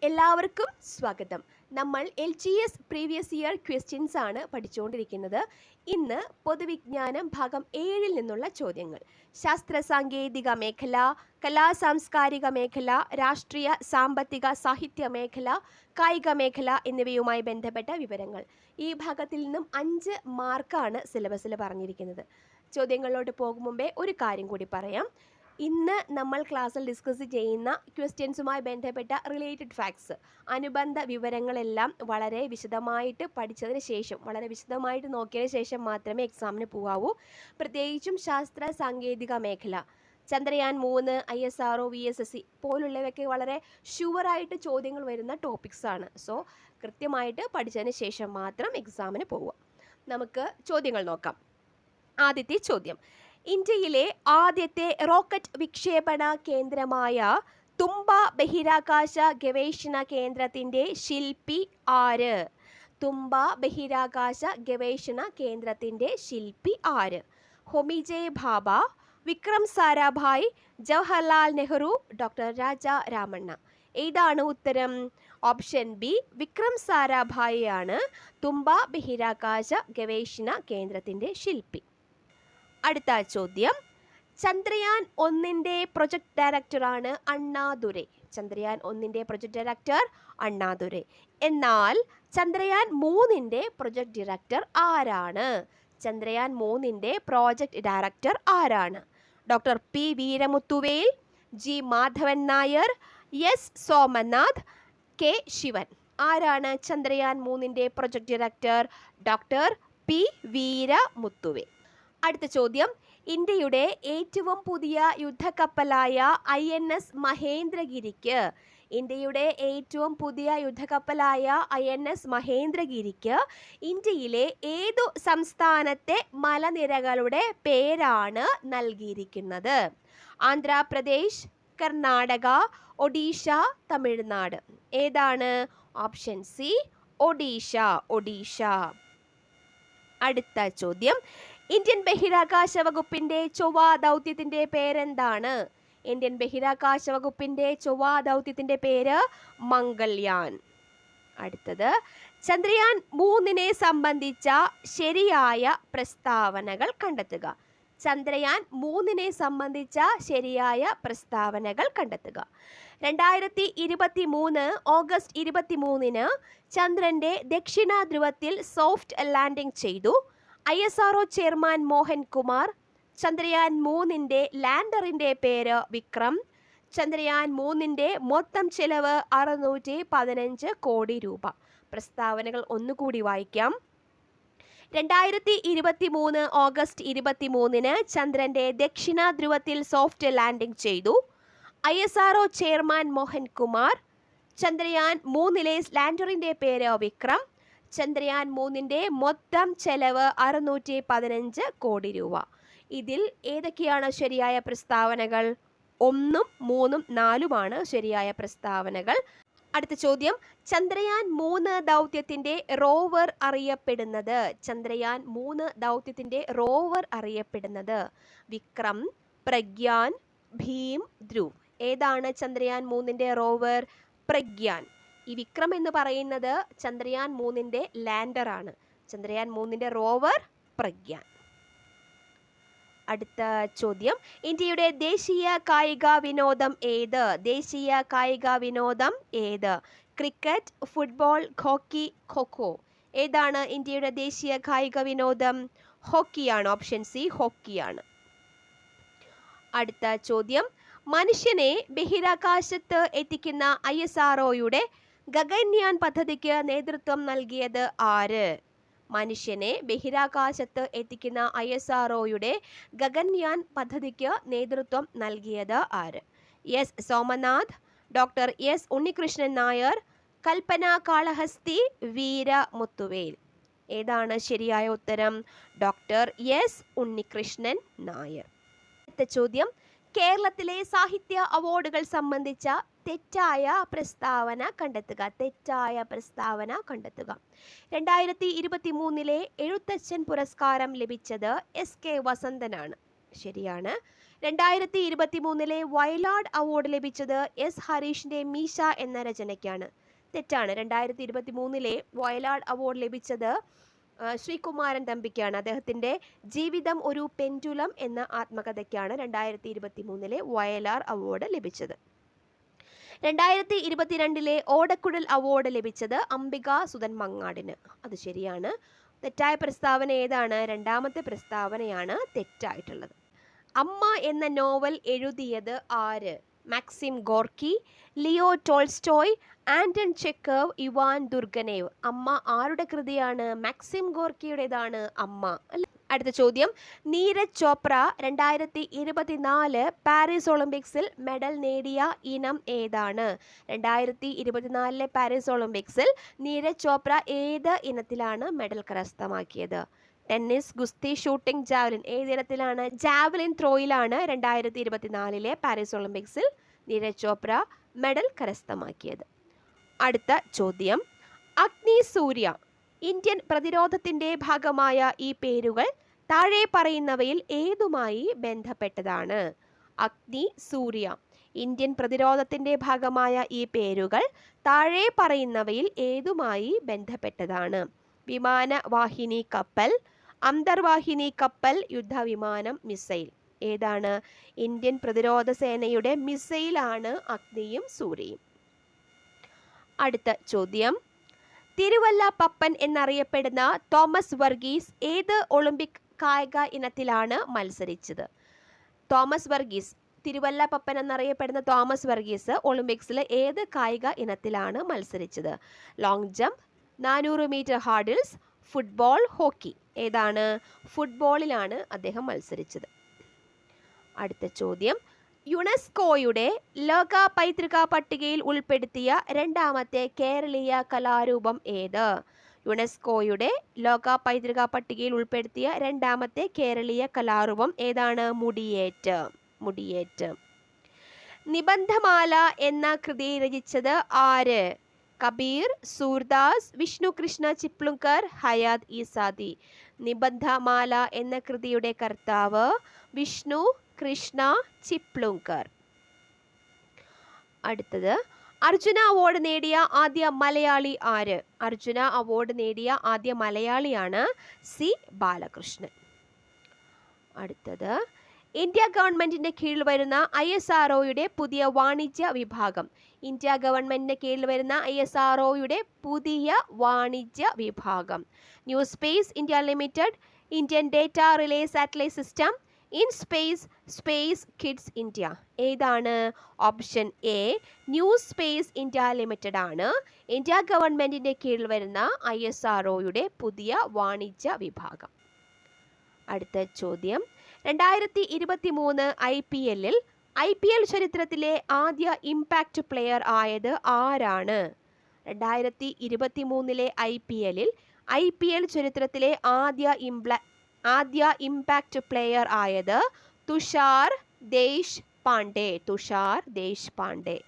എല്ലാവർക്കും സ്വാഗതം. നമ്മൾ LGS പ്രീവിയസ് ഇയർ ക്വസ്റ്റ്യൻസ് ആണ് പഠിച്ചുകൊണ്ടിരിക്കുന്നത്. ഇന്ന് പൊതുവിജ്ഞാനം ഭാഗം 7-ൽ നിന്നുള്ള ചോദ്യങ്ങൾ. ശാസ്ത്ര സാങ്കേതിക മേഖല, കലാ സാംസ്കാരിക മേഖല, രാഷ്ട്രീയ സാമ്പത്തിക സാഹിത്യ മേഖല, കായിക മേഖല എന്നിവയുമായി ബന്ധപ്പെട്ട വിവരങ്ങൾ. ഈ ഭാഗത്തിൽ നിന്നും 5 മാർക്കാണ് സിലബസിൽ പറഞ്ഞിരിക്കുന്നത്. ചോദ്യങ്ങളിലോട്ട് പോകും മുമ്പേ ഒരു കാര്യം കൂടി പറയാം. ഇന്ന് നമ്മൾ ക്ലാസ്സിൽ ഡിസ്കസ് ചെയ്യുന്ന ക്വസ്റ്റ്യൻസുമായി ബന്ധപ്പെട്ട റിലേറ്റഡ് ഫാക്ട്സ്, അനുബന്ധ വിവരങ്ങളെല്ലാം വളരെ വിശദമായിട്ട് പഠിച്ചതിന് ശേഷം, വളരെ വിശദമായിട്ട് നോക്കിയതിന് ശേഷം മാത്രമേ എക്സാമിന് പോകാവൂ. പ്രത്യേകിച്ചും ശാസ്ത്ര സാങ്കേതിക മേഖല, ചന്ദ്രയാൻ 3, ISRO, VSSC പോലുള്ളവയൊക്കെ വളരെ ഷുവറായിട്ട് ചോദ്യങ്ങൾ വരുന്ന ടോപ്പിക്സ് ആണ്. സോ കൃത്യമായിട്ട് പഠിച്ചതിന് ശേഷം മാത്രം എക്സാമിന് പോവുക. നമുക്ക് ചോദ്യങ്ങൾ നോക്കാം. ആദ്യത്തെ ചോദ്യം: ഇന്ത്യയിലെ ആദ്യത്തെ റോക്കറ്റ് വിക്ഷേപണ കേന്ദ്രമായ തുമ്പ ബഹിരാകാശ ഗവേഷണ കേന്ദ്രത്തിൻ്റെ ശില്പി ആര്? തുമ്പ ബഹിരാകാശ ഗവേഷണ കേന്ദ്രത്തിൻ്റെ ശില്പി ആര്? ഹോമി ഭാഭ, വിക്രം സാരാഭായ്, ജവഹർലാൽ നെഹ്റു, ഡോക്ടർ രാജ രാമണ്ണ. ഏതാണ് ഉത്തരം? ഓപ്ഷൻ ബി, വിക്രം സാരാഭായ് ആണ് തുമ്പ ബഹിരാകാശ ഗവേഷണ കേന്ദ്രത്തിൻ്റെ ശില്പി. അടുത്ത ചോദ്യം: ചന്ദ്രയാൻ 1-ന്റെ പ്രൊജക്ട് ഡയറക്ടറാണ് അണ്ണാദുരൈ. ചന്ദ്രയാൻ 1-ന്റെ പ്രൊജക്ട് ഡയറക്ടർ അണ്ണാദുരൈ. എന്നാൽ ചന്ദ്രയാൻ 3-ന്റെ പ്രൊജക്ട് ഡയറക്ടർ ആരാണ്? ചന്ദ്രയാൻ 3-ന്റെ പ്രോജക്ട് ഡയറക്ടർ ആരാണ്? Doctor P Veeramuthuvel, G Madhavan Nair, S Somanath, K Sivan. ആരാണ് ചന്ദ്രയാൻ 3-ന്റെ project director? Doctor P Veeramuthuvel. അടുത്ത ചോദ്യം: ഇന്ത്യയുടെ ഏറ്റവും പുതിയ യുദ്ധക്കപ്പലായ INS മഹേന്ദ്രഗിരിക്ക് ഇന്ത്യയുടെ ഏറ്റവും പുതിയ യുദ്ധക്കപ്പലായ INS മഹേന്ദ്രഗിരിക്ക് ഇന്ത്യയിലെ ഏതു സംസ്ഥാനത്തെ മലനിരകളുടെ പേരാണ് നൽകിയിരിക്കുന്നത്? ആന്ധ്രാപ്രദേശ്, കർണാടക, ഒഡീഷ, തമിഴ്നാട്. ഏതാണ്? Option C, Odisha. ഒഡീഷ. അടുത്ത ചോദ്യം: ഇന്ത്യൻ ബഹിരാകാശ വകുപ്പിന്റെ ചൊവ്വ ദൗത്യത്തിന്റെ പേരെന്താണ്? ഇന്ത്യൻ ബഹിരാകാശ വകുപ്പിന്റെ ചൊവ്വ ദൗത്യത്തിന്റെ പേര് മംഗൾയാൻ. അടുത്തത്: ചന്ദ്രയാൻ 3-നെ സംബന്ധിച്ച ശരിയായ പ്രസ്താവനകൾ കണ്ടെത്തുക. ചന്ദ്രയാൻ 3-നെ സംബന്ധിച്ച ശരിയായ പ്രസ്താവനകൾ കണ്ടെത്തുക. 2023 ഓഗസ്റ്റ് 23-ന് ചന്ദ്രന്റെ ദക്ഷിണ ധ്രുവത്തിൽ സോഫ്റ്റ് ലാൻഡിംഗ് ചെയ്തു. ISRO chairman Mohan Kumar. ചന്ദ്രയാൻ 3-ന്റെ ലാൻഡറിന്റെ പേര് വിക്രം. ചന്ദ്രയാൻ 3-ന്റെ മൊത്തം ചെലവ് 615 കോടി രൂപ. പ്രസ്താവനകൾ ഒന്നുകൂടി വായിക്കാം. 2023 ഓഗസ്റ്റ് 23-ന് ചന്ദ്രന്റെ ദക്ഷിണ ധ്രുവത്തിൽ സോഫ്റ്റ് ലാൻഡിംഗ് ചെയ്തു. ISRO chairman Mohan Kumar. ചന്ദ്രയാൻ 3-ലെ ലാൻഡറിന്റെ പേര് വിക്രം. ചന്ദ്രയാൻ 3-ന്റെ മൊത്തം ചെലവ് 615 കോടി രൂപ. ഇതിൽ ഏതൊക്കെയാണ് ശരിയായ പ്രസ്താവനകൾ? 1, 3, 4 ശരിയായ പ്രസ്താവനകൾ. അടുത്ത ചോദ്യം: ചന്ദ്രയാൻ 3 ദൗത്യത്തിന്റെ റോവർ അറിയപ്പെടുന്നത്? ചന്ദ്രയാൻ 3 ദൗത്യത്തിന്റെ റോവർ അറിയപ്പെടുന്നത് വിക്രം, പ്രഗ്യാൻ, ഭീം, ധ്രുവ്. ഏതാണ് ചന്ദ്രയാൻ 3-ന്റെ റോവർ? പ്രഗ്യാൻ. ഈ വിക്രം എന്ന് പറയുന്നത് ചന്ദ്രയാൻ 3-ന്റെ ലാൻഡർ ആണ്. ചന്ദ്രയാൻ 3-ന്റെ റോവർ പ്രഗ്യാൻ. അടുത്ത ചോദ്യം: ഇന്ത്യയുടെ ദേശീയ കായിക വിനോദം ഏത്? ദേശീയ കായിക വിനോദം ഏത്? Cricket, football, hockey, kho kho. ഏതാണ് ഇന്ത്യയുടെ ദേശീയ കായിക വിനോദം? ഹോക്കിയാണ്. ഓപ്ഷൻ സി, ഹോക്കിയാണ്. അടുത്ത ചോദ്യം: മനുഷ്യനെ ബഹിരാകാശത്ത് എത്തിക്കുന്ന ISROയുടെ ഗഗൻയാൻ പദ്ധതിക്ക് നേതൃത്വം നൽകിയത് ആര്? മനുഷ്യനെ ബഹിരാകാശത്ത് എത്തിക്കുന്ന ISROയുടെ ഗഗൻയാൻ പദ്ധതിക്ക് നേതൃത്വം നൽകിയത് ആര്? S Somanath, doctor S Unnikrishnan Nair, Kalpana Kalahasti, Veeramuthuvel. ഏതാണ് ശരിയായ ഉത്തരം? Doctor S Unnikrishnan Nair. അടുത്ത ചോദ്യം: കേരളത്തിലെ സാഹിത്യ അവാർഡുകൾ സംബന്ധിച്ച തെറ്റായ പ്രസ്താവന കണ്ടെത്തുക. തെറ്റായ പ്രസ്താവന കണ്ടെത്തുക. 2023-ലെ എഴുത്തച്ഛൻ പുരസ്കാരം ലഭിച്ചത് SK വസന്തനാണ്. ശരിയാണ്. 2023 വയലാർ അവാർഡ് ലഭിച്ചത് എസ് ഹരീഷിന്റെ മീശ എന്ന രചനയ്ക്കാണ്. തെറ്റാണ്. 2023 വയലാർ അവാർഡ് ലഭിച്ചത് ശ്രീകുമാരൻ തമ്പിക്കാണ്. അദ്ദേഹത്തിന്റെ ജീവിതം ഒരു പെൻഡുലം എന്ന ആത്മകഥയ്ക്കാണ് 2023 വയലാർ അവാർഡ് ലഭിച്ചത്. 2022 ഓടക്കുഴൽ അവാർഡ് ലഭിച്ചത് അംബിക സുധൻ മങ്ങാടിന്. അത് ശരിയാണ്. തെറ്റായ പ്രസ്താവന ഏതാണ്? രണ്ടാമത്തെ പ്രസ്താവനയാണ് തെറ്റായിട്ടുള്ളത്. അമ്മ എന്ന നോവൽ എഴുതിയത് ആര്? Maxim Gorky, Leo Tolstoy, Anton Chekhov, Ivan Turgenev. Amma ആരുടെ കൃതിയാണ്? മാക്സിം ഗോർക്കിയുടേതാണ് അമ്മ. അടുത്ത ചോദ്യം, നീരജ് ചോപ്ര 2024 പാരീസ് ഒളിമ്പിക്സിൽ മെഡൽ നേടിയ ഇനം ഏതാണ്? 2024 പാരീസ് ഒളിമ്പിക്സിൽ നീരജ് ചോപ്ര ഏത് ഇനത്തിലാണ് മെഡൽ കരസ്ഥമാക്കിയത്? ടെന്നീസ്, ഗുസ്തി, ഷൂട്ടിംഗ്, ജാവലിൻ. ഏതിനത്തിലാണ്? ജാവലിൻ ത്രോയിലാണ് 2024 പാരീസ് ഒളിമ്പിക്സിൽ നീരജ് ചോപ്ര മെഡൽ കരസ്ഥമാക്കിയത്. അടുത്ത ചോദ്യം, അഗ്നി, സൂര്യ. ഇന്ത്യൻ പ്രതിരോധത്തിന്റെ ഭാഗമായ ഈ പേരുകൾ താഴെ പറയുന്നവയിൽ ഏതുമായി ബന്ധപ്പെട്ടതാണ്? അഗ്നി, സൂര്യ. ഇന്ത്യൻ പ്രതിരോധത്തിന്റെ ഭാഗമായ ഈ പേരുകൾ താഴെ പറയുന്നവയിൽ ഏതുമായി ബന്ധപ്പെട്ടതാണ്? വിമാനവാഹിനി കപ്പൽ, അന്തർവാഹിനി കപ്പൽ, യുദ്ധവിമാനം, മിസൈൽ. ഏതാണ്? ഇന്ത്യൻ പ്രതിരോധ സേനയുടെ മിസൈലാണ് അഗ്നിയും സൂര്യയും. അടുത്ത ചോദ്യം, തിരുവല്ല പപ്പൻ എന്നറിയപ്പെടുന്ന തോമസ് വർഗീസ് ഏത് ഒളിമ്പിക് കായിക ഇനത്തിലാണ് മത്സരിച്ചത്? തോമസ് വർഗീസ്, തിരുവല്ല പപ്പൻ എന്നറിയപ്പെടുന്ന തോമസ് വർഗീസ് ഒളിമ്പിക്സിൽ ഏത് കായിക ഇനത്തിലാണ് മത്സരിച്ചത്? Long jump, 400 metre hurdles, football, hockey. ഏതാണ്? ഫുട്ബോളിലാണ് അദ്ദേഹം മത്സരിച്ചത്. അടുത്ത ചോദ്യം, യുനെസ്കോയുടെ ലോക പൈതൃക പട്ടികയിൽ ഉൾപ്പെടുത്തിയ രണ്ടാമത്തെ കേരളീയ കലാരൂപം ഏത്? യുനെസ്കോയുടെ ലോക പൈതൃക പട്ടികയിൽ ഉൾപ്പെടുത്തിയ രണ്ടാമത്തെ കേരളീയ കലാരൂപം ഏതാണ്? മുടിയേറ്റ്. മുടിയേറ്റ്. നിബന്ധമാല എന്ന കൃതി രചിച്ചത് ആര്? കബീർ, സൂർദാസ്, വിഷ്ണു കൃഷ്ണ ചിപ്ലുങ്കർ, ഹയാത് ഈസാദി. നിബന്ധമാല എന്ന കൃതിയുടെ കർത്താവ് വിഷ്ണു കൃഷ്ണ ചിപ്ലുങ്കർ. അടുത്തത്, അർജുന അവാർഡ് നേടിയ ആദ്യ മലയാളി ആര്? അർജുന അവാർഡ് നേടിയ ആദ്യ മലയാളിയാണ് സി ബാലകൃഷ്ണൻ. അടുത്തത്, ഇന്ത്യ ഗവൺമെന്റിന്റെ കീഴിൽ വരുന്ന ISROയുടെ പുതിയ വാണിജ്യ വിഭാഗം. ഇന്ത്യ ഗവൺമെന്റിന്റെ കീഴിൽ വരുന്ന ISROയുടെ പുതിയ വാണിജ്യ വിഭാഗം. New Space India Limited, Indian data relay satellite system, InSpace, Space Kids India. ഏതാണ്? Option A, New Space India Limited ആണ് ഇന്ത്യ ഗവൺമെന്റിന്റെ കീഴിൽ വരുന്ന ISROയുടെ പുതിയ വാണിജ്യ വിഭാഗം. അടുത്ത ചോദ്യം, 2023 IPL ചരിത്രത്തിലെ ആദ്യ ഇമ്പാക്റ്റ് പ്ലെയർ ആയത് ആരാണ്? 2023 IPL ചരിത്രത്തിലെ ആദ്യ ഇമ്പാക്റ്റ് പ്ലെയർ ആയത് തുഷാർ ദേശ് പാണ്ഡെ. തുഷാർ ദേശ് പാണ്ഡെ.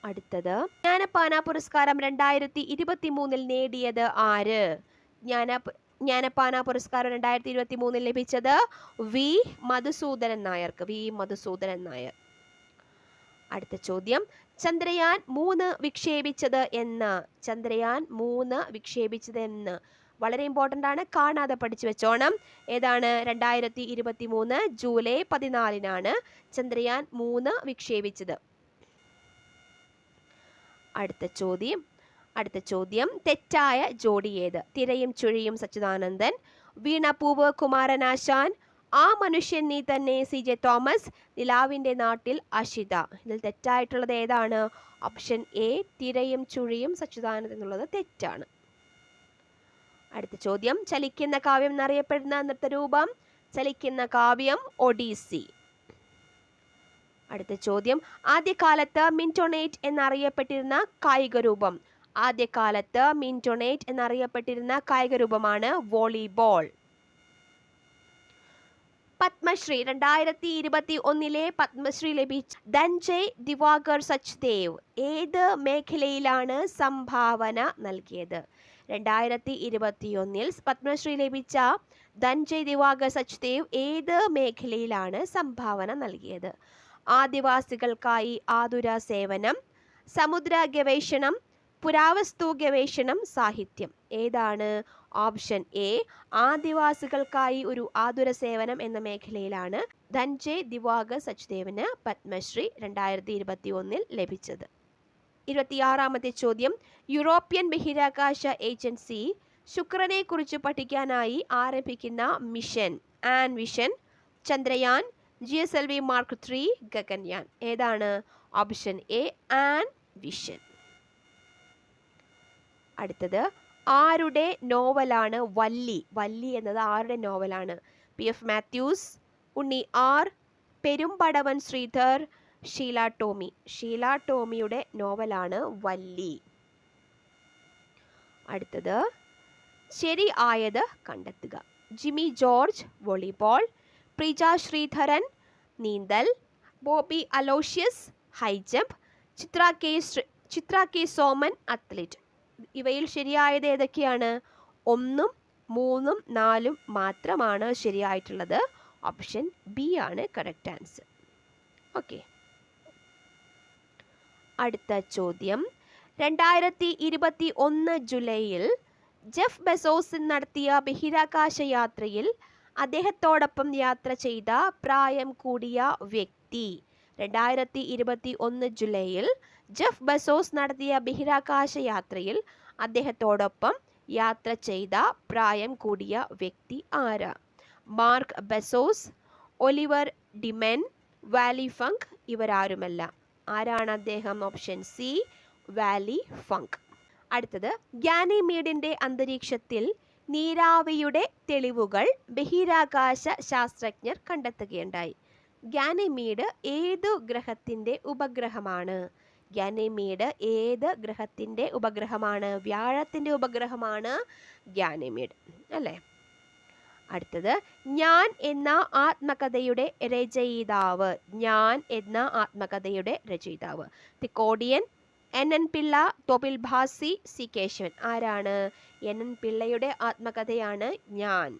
അടുത്തത്, ജ്ഞാനപ്പാന പുരസ്കാരം 2023 നേടിയത് ആര്? ജ്ഞാനപ്പാന പുരസ്കാരം 2023 ലഭിച്ചത് വി മധുസൂദനൻ നായർക്ക്. വി മധുസൂദനൻ നായർ. അടുത്ത ചോദ്യം, ചന്ദ്രയാൻ 3 വിക്ഷേപിച്ചത് എന്ന്. ചന്ദ്രയാൻ 3 വിക്ഷേപിച്ചത് എന്ന്. വളരെ ഇമ്പോർട്ടൻ്റ് ആണ്, കാണാതെ പഠിച്ചു വെച്ചോണം. ഏതാണ്? 2023 ജൂലൈ 14 ചന്ദ്രയാൻ 3 വിക്ഷേപിച്ചത്. അടുത്ത ചോദ്യം, തെറ്റായ ജോഡി ഏത്? തിരയും ചുഴിയും സച്ചിദാനന്ദൻ, വീണപൂവ് കുമാരനാശാൻ, ആ മനുഷ്യൻ നീ തന്നെ CJ തോമസ്, നിലാവിൻ്റെ നാട്ടിൽ അഷിത. ഇതിൽ തെറ്റായിട്ടുള്ളത് ഏതാണ്? ഓപ്ഷൻ എ, തിരയും ചുഴിയും സച്ചിദാനന്ദൻ എന്നുള്ളത് തെറ്റാണ്. അടുത്ത ചോദ്യം, ചലിക്കുന്ന കാവ്യം എന്നറിയപ്പെടുന്ന നൃത്തരൂപം. ചലിക്കുന്ന കാവ്യം ഒഡീസി. അടുത്ത ചോദ്യം, ആദ്യകാലത്ത് മിന്റോണേറ്റ് എന്നറിയപ്പെട്ടിരുന്ന കായിക രൂപം. ആദ്യകാലത്ത് മിന്റോണേറ്റ് എന്നറിയപ്പെട്ടിരുന്ന കായിക രൂപമാണ് വോളിബോൾ. പത്മശ്രീ 2021 പത്മശ്രീ ലഭിച്ച ധൻജയ് ദിവാകർ സച്ദേവ് ഏത് മേഖലയിലാണ് സംഭാവന നൽകിയത്? 2021 പത്മശ്രീ ലഭിച്ച ധൻജയ് ദിവാകർ സച്ദേവ് ഏത് മേഖലയിലാണ് സംഭാവന നൽകിയത്? ആദിവാസികൾക്കായി ആതുര സേവനം, സമുദ്ര ഗവേഷണം, പുരാവസ്തു ഗവേഷണം, സാഹിത്യം. ഏതാണ്? ഓപ്ഷൻ എ, ആദിവാസികൾക്കായി ഒരു ആതുര സേവനം എന്ന മേഖലയിലാണ് ധൻജയ് ദിവാകർ സച്ദേവിന് പത്മശ്രീ 2021 ലഭിച്ചത്. 26ാമത്തെ ചോദ്യം, യൂറോപ്യൻ ബഹിരാകാശ ഏജൻസി ശുക്രനെ കുറിച്ച് പഠിക്കാനായി ആരംഭിക്കുന്ന mission EnVision, Chandrayaan, GSLV Mark 3, Gaganyaan. ഏതാണ്? Option A, EnVision. അടുത്തത്, ആരുടെ നോവലാണ് വല്ലി? വല്ലി എന്നത് ആരുടെ നോവലാണ്? PF Mathews, Unni R, Perumbadavam Sreedhar, Sheela Tomy. ഷീല ടോമിയുടെ നോവലാണ് വല്ലി. അടുത്തത്, ശരി ആയത് കണ്ടെത്തുക. ജിമ്മി ജോർജ് വോളിബോൾ, പ്രിജ ശ്രീധരൻ നീന്തൽ, Bobby Aloysius high jump, Chitra K Soman athlete. ഇവയിൽ ശരിയായത് ഏതൊക്കെയാണ്? 1, 3, 4 മാത്രമാണ് ശരിയായിട്ടുള്ളത്. ഓപ്ഷൻ ബി ആണ് കറക്റ്റ് ആൻസർ. ഓക്കെ. അടുത്ത ചോദ്യം, 2021 ജൂലൈയിൽ ജെഫ് ബെസോസ് നടത്തിയ ബഹിരാകാശ യാത്രയിൽ അദ്ദേഹത്തോടൊപ്പം യാത്ര ചെയ്ത പ്രായം കൂടിയ വ്യക്തി. 2021 ജൂലൈയിൽ ജെഫ് ബെസോസ് നടത്തിയ ബഹിരാകാശ യാത്രയിൽ അദ്ദേഹത്തോടൊപ്പം യാത്ര ചെയ്ത പ്രായം കൂടിയ വ്യക്തി ആരാ? Mark Bezos, Oliver Daemen, Wally Funk. ഇവരാരുമല്ല. ആരാണ് അദ്ദേഹം? Option C, Wally Funk. അടുത്തത്, ഗാനിമീഡിന്റെ അന്തരീക്ഷത്തിൽ നീരാവിയുടെ തെളിവുകൾ ബഹിരാകാശ ശാസ്ത്രജ്ഞർ കണ്ടെത്തുകയുണ്ടായി. ഗാനിമീഡ് ഏതു ഗ്രഹത്തിന്റെ ഉപഗ്രഹമാണ്? ഗാനിമീഡ് ഏത് ഗ്രഹത്തിന്റെ ഉപഗ്രഹമാണ്? വ്യാഴത്തിന്റെ ഉപഗ്രഹമാണ് ഗാനിമീഡ്, അല്ലേ? അടുത്തത്, ഞാൻ എന്ന ആത്മകഥയുടെ രചയിതാവ്. ഞാൻ എന്ന ആത്മകഥയുടെ രചയിതാവ് തിക്കോടിയൻ, NN പിള്ള, തോപ്പിൽ ഭാസി, സി കേശവൻ. ആരാണ്? NN പിള്ളയുടെ ആത്മകഥയാണ് ഞാൻ.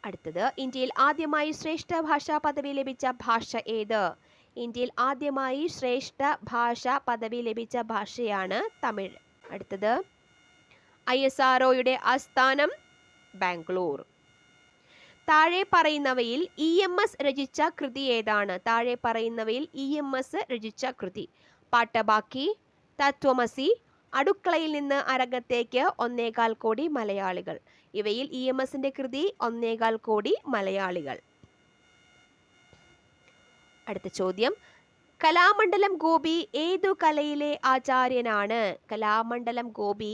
അടുത്തത്, ഇന്ത്യയിൽ ആദ്യമായി ശ്രേഷ്ഠ ഭാഷാ പദവി ലഭിച്ച ഭാഷ ഏത്? ഇന്ത്യയിൽ ആദ്യമായി ശ്രേഷ്ഠ ഭാഷാ പദവി ലഭിച്ച ഭാഷയാണ് തമിഴ്. അടുത്തത്, ISROയുടെ ആസ്ഥാനം ബാംഗ്ലൂർ. താഴെ പറയുന്നവയിൽ EMS രചിച്ച കൃതി ഏതാണ്? താഴെ പറയുന്നവയിൽ EMS രചിച്ച കൃതി: പാട്ടബാക്കി, തത്വമസി, അടുക്കളയിൽ നിന്ന് അരങ്ങത്തേക്ക്, 1.25 കോടി മലയാളികൾ. ഇവയിൽ EMSന്റെ കൃതി 1.25 കോടി മലയാളികൾ. അടുത്ത ചോദ്യം, കലാമണ്ഡലം ഗോപി ഏതു കലയിലെ ആചാര്യനാണ്? കലാമണ്ഡലം ഗോപി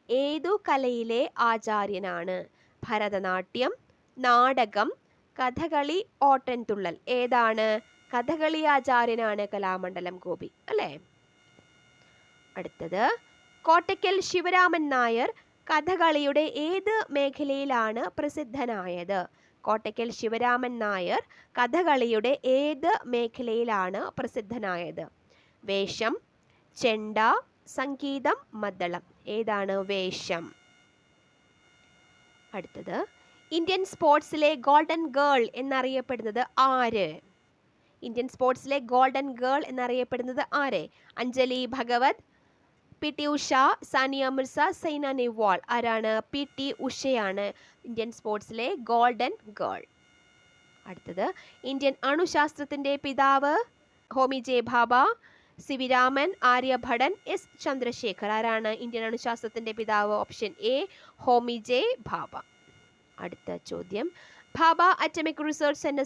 ഏതു കലയിലെ ആചാര്യനാണ്? ഭരതനാട്യം, നാടകം, കഥകളി, ഓട്ടൻതുള്ളൽ. ഏതാണ്? കഥകളി ആചാര്യനാണ് കലാമണ്ഡലം ഗോപി, അല്ലേ? അടുത്തത്, കോട്ടയ്ക്കൽ ശിവരാമൻ നായർ കഥകളിയുടെ ഏത് മേഖലയിലാണ് പ്രസിദ്ധനായത്? കോട്ടയ്ക്കൽ ശിവരാമൻ നായർ കഥകളിയുടെ ഏത് മേഖലയിലാണ് പ്രസിദ്ധനായത്? വേഷം, ചെണ്ട, സംഗീതം, മദ്ദളം. ഏതാണ്? വേഷം. അടുത്തത്, ഇന്ത്യൻ സ്പോർട്സിലെ ഗോൾഡൻ ഗേൾ എന്നറിയപ്പെടുന്നത് ആര്? ഇന്ത്യൻ സ്പോർട്സിലെ ഗോൾഡൻ ഗേൾ എന്നറിയപ്പെടുന്നത് ആര്? അഞ്ജലി ഭഗവത്, PT ഉഷ, സാനിയ മിർസ, സൈന നെഹ്വാൾ. ആരാണ്? PT ഉഷയാണ് ഇന്ത്യൻ സ്പോർട്സിലെ ഗോൾഡൻ ഗേൾ. അടുത്തത്, ഇന്ത്യൻ അണുശാസ്ത്രത്തിന്റെ പിതാവ്? Homi J Bhabha, CV Raman, Aryabhata, S Chandrasekhar. ആരാണ് ഇന്ത്യൻ അണുശാസ്ത്രത്തിന്റെ പിതാവ്? Option A, Homi J Bhabha. അടുത്ത ചോദ്യം, ഭാഭ ആറ്റമിക് റിസർച്ച് സെന്റർ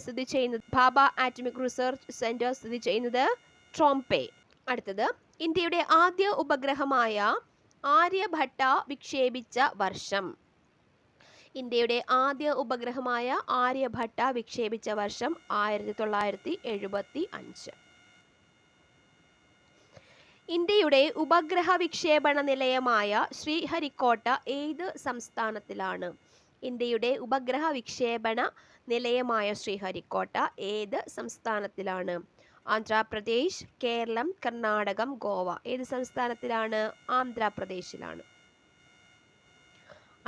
സ്ഥിതി ചെയ്യുന്നത് ട്രോംപെ. അടുത്തത്, ഇന്ത്യയുടെ ആദ്യ ഉപഗ്രഹമായ ആര്യഭട്ട വിക്ഷേപിച്ച വർഷം. ഇന്ത്യയുടെ ആദ്യ ഉപഗ്രഹമായ ആര്യഭട്ട വിക്ഷേപിച്ച വർഷം 1975. ഇന്ത്യയുടെ ഉപഗ്രഹ വിക്ഷേപണ നിലയമായ ശ്രീഹരിക്കോട്ട ഏത് സംസ്ഥാനത്തിലാണ്? ഇന്ത്യയുടെ ഉപഗ്രഹ വിക്ഷേപണ നിലയമായ ശ്രീഹരിക്കോട്ട ഏത് സംസ്ഥാനത്തിലാണ്? ആന്ധ്രാപ്രദേശ്, കേരളം, കർണാടകം, ഗോവ. ഏത് സംസ്ഥാനത്തിലാണ്? ആന്ധ്രാപ്രദേശിലാണ്.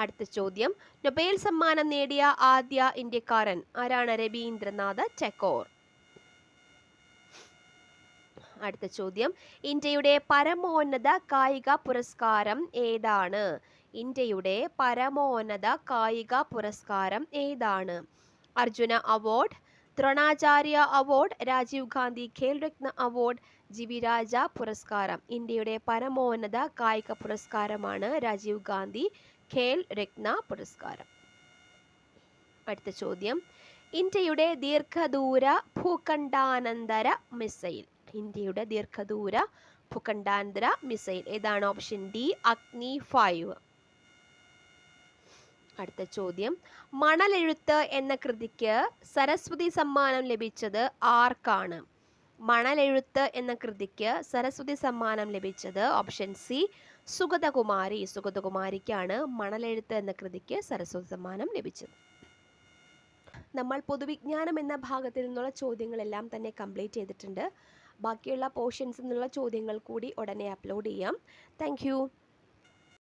അടുത്ത ചോദ്യം, നൊബേൽ സമ്മാനം നേടിയ ആദ്യ ഇന്ത്യക്കാരൻ ആരാണ്? രവീന്ദ്രനാഥ ടാഗോർ. അടുത്ത ചോദ്യം, ഇന്ത്യയുടെ പരമോന്നത കായിക പുരസ്കാരം ഏതാണ്? ഇന്ത്യയുടെ പരമോന്നത കായിക പുരസ്കാരം ഏതാണ്? Arjuna award, Dronacharya award, Rajeev Gandhi Khel Ratna award, ജി.വി. രാജ പുരസ്കാരം. ഇന്ത്യയുടെ പരമോന്നത കായിക പുരസ്കാരമാണ് രാജീവ് ഗാന്ധി ഖേൽ രത്ന പുരസ്കാരം. അടുത്ത ചോദ്യം, ഇന്ത്യയുടെ ദീർഘദൂര ഭൂഖണ്ഡാനന്തര മിസൈൽ. ഇന്ത്യയുടെ ദീർഘദൂര ഭൂഖണ്ഡാന്തര മിസൈൽ ഏതാണ്? ഓപ്ഷൻ ഡി, അഗ്നി 5. അടുത്ത ചോദ്യം, മണലെഴുത്ത് എന്ന കൃതിക്ക് സരസ്വതി സമ്മാനം ലഭിച്ചത് ആർക്കാണ്? മണലെഴുത്ത് എന്ന കൃതിക്ക് സരസ്വതി സമ്മാനം ലഭിച്ചത് ഓപ്ഷൻ സി, സുഗതകുമാരി. സുഗതകുമാരിക്കാണ് മണലെഴുത്ത് എന്ന കൃതിക്ക് സരസ്വതി സമ്മാനം ലഭിച്ചത്. നമ്മൾ പൊതുവിജ്ഞാനം എന്ന ഭാഗത്തിൽ നിന്നുള്ള ചോദ്യങ്ങളെല്ലാം തന്നെ കംപ്ലീറ്റ് ചെയ്തിട്ടുണ്ട്. ബാക്കിയുള്ള പോർഷൻസിൽ നിന്നുള്ള ചോദ്യങ്ങൾ കൂടി ഉടനെ അപ്ലോഡ് ചെയ്യാം. താങ്ക്